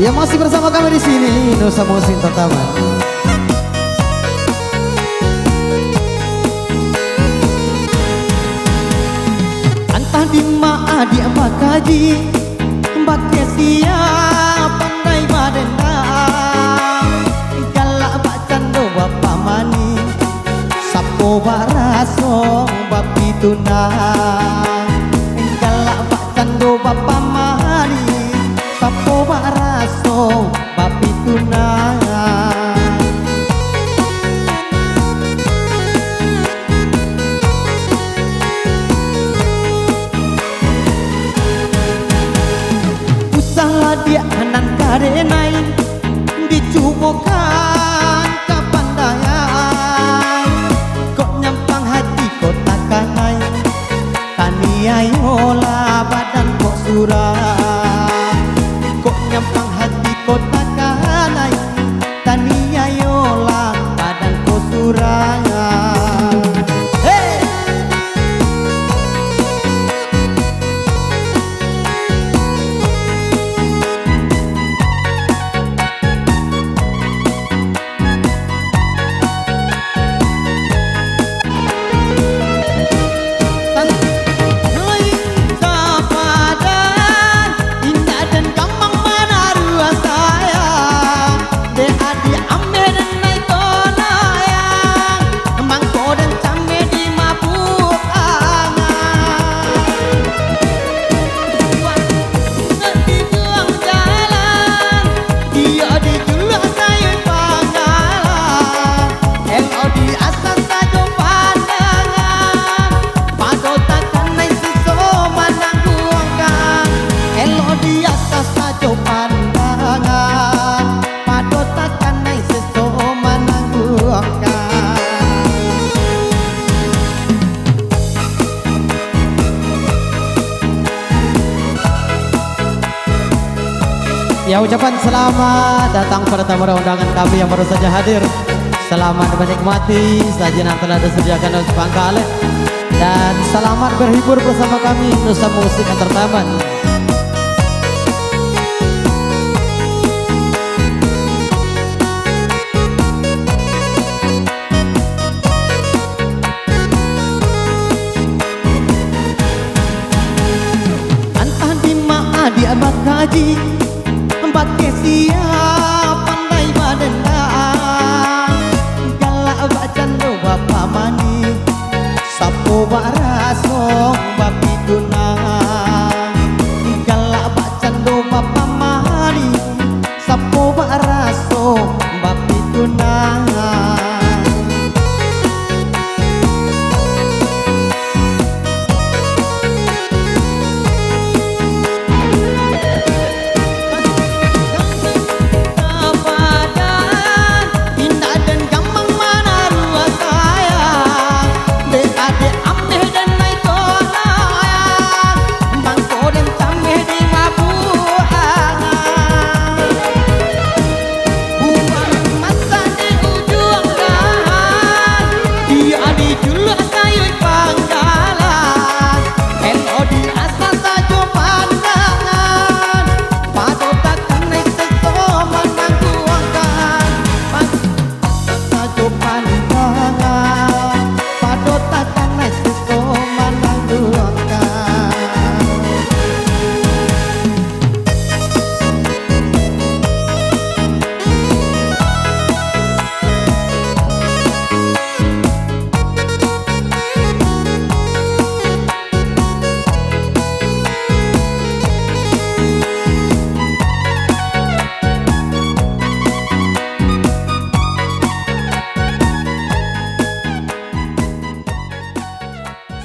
Ya masih bersama kami di sini Nusa Musik Entertainment. Entah di mana dia bakaji, baknya siapa pandai madendang, galak bak cando bapa mani, sapo baraso bapi tunang, galak bak cando bapa mani, sapo baraso bapi tunang. Dia anan karenai dicubokan kapandaian, kok nyampang hati kok takanai, taniayola badan kok surah, kok nyampang hati kok takanai, taniayola badan kok surah. Ya, ucapan selamat datang pada tamu undangan kami yang baru saja hadir. Selamat menikmati sajian yang telah disediakan oleh Bangkale, dan selamat berhibur bersama kami Nusa Musik Entertainment. Entah di mana dia bakaji, pakai siap pandai madendang, galak bak cando bapa mani, sapo baraso bapi tunang, galak bak cando bapa mani, sapo baraso bapi tunang.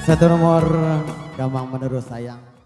Satu nomor Gamang Menerus Sayang.